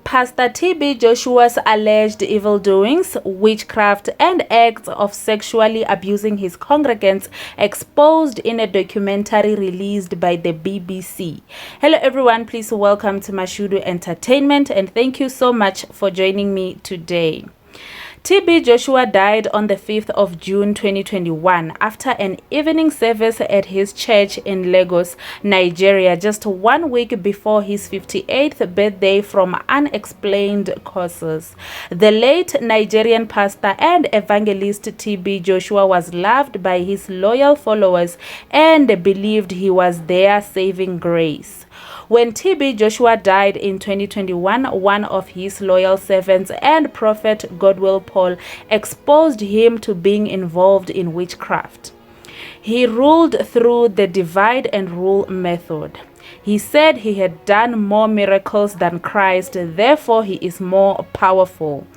Pastor TB Joshua's alleged evil doings, witchcraft, and acts of sexually abusing his congregants exposed in a documentary released by the BBC. Hello everyone, please welcome to Mashudu Entertainment and thank you so much for joining me today. TB Joshua died on the 5th of June 2021 after an evening service at his church in Lagos, Nigeria, just 1 week before his 58th birthday from unexplained causes. The late Nigerian pastor and evangelist TB Joshua was loved by his loyal followers and believed he was their saving grace. When TB Joshua died in 2021, one of his loyal servants and prophet Godwill Paul exposed him to being involved in witchcraft. He ruled through the divide and rule method. He said he had done more miracles than Christ, therefore he is more powerful.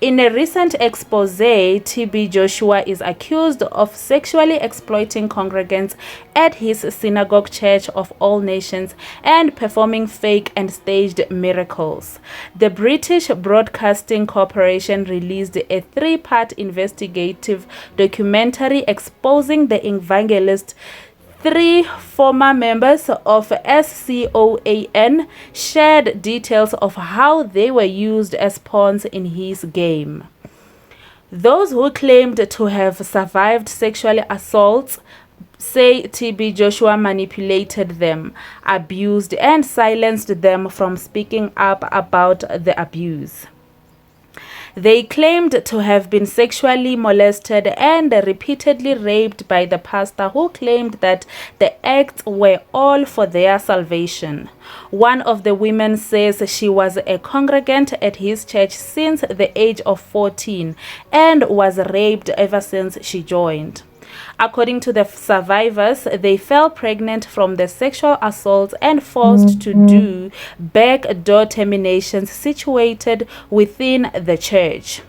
In a recent expose, TB Joshua is accused of sexually exploiting congregants at his synagogue Church of All Nations and performing fake and staged miracles. The British Broadcasting Corporation released a 3-part investigative documentary exposing the evangelist. 3 former members of SCOAN shared details of how they were used as pawns in his game. Those who claimed to have survived sexual assaults say TB Joshua manipulated them, abused, and silenced them from speaking up about the abuse. They claimed to have been sexually molested and repeatedly raped by the pastor, who claimed that the acts were all for their salvation. One of the women says she was a congregant at his church since the age of 14 and was raped ever since she joined. According to the survivors, they fell pregnant from the sexual assaults and forced to do backdoor terminations situated within the church.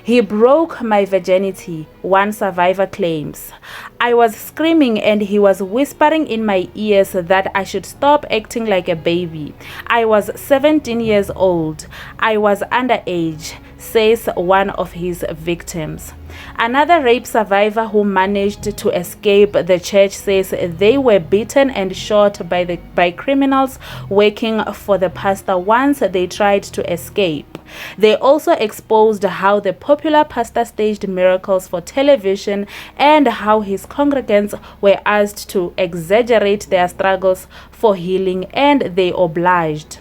He broke my virginity, one survivor claims. I was screaming and he was whispering in my ears that I should stop acting like a baby. I was 17 years old. I was underage, says one of his victims. Another rape survivor who managed to escape the church says they were beaten and shot by criminals working for the pastor once they tried to escape. They also exposed how the popular pastor staged miracles for television and how his congregants were asked to exaggerate their struggles for healing, and they obliged.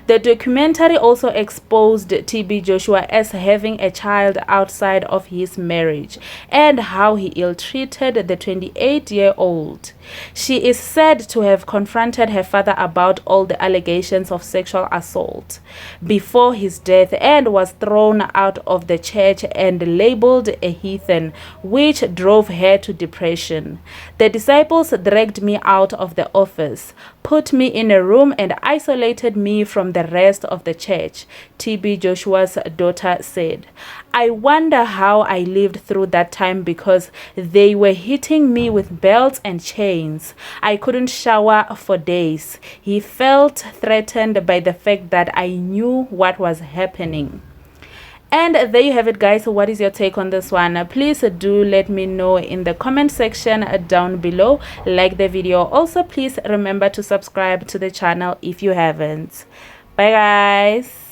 The documentary also exposed TB Joshua as having a child outside of his marriage and how he ill-treated the 28-year-old. She is said to have confronted her father about all the allegations of sexual assault before his death and was thrown out of the church and labeled a heathen, which drove her to depression. The disciples dragged me out of the office, put me in a room and isolated me from the rest of the church, TB Joshua's daughter said. I wonder how I lived through that time because they were hitting me with belts and chains. I couldn't shower for days. He felt threatened by the fact that I knew what was happening. And there you have it, guys. What is your take on this one? Please do let me know in the comment section down below. Like the video. Also, please remember to subscribe to the channel if you haven't. Bye, guys.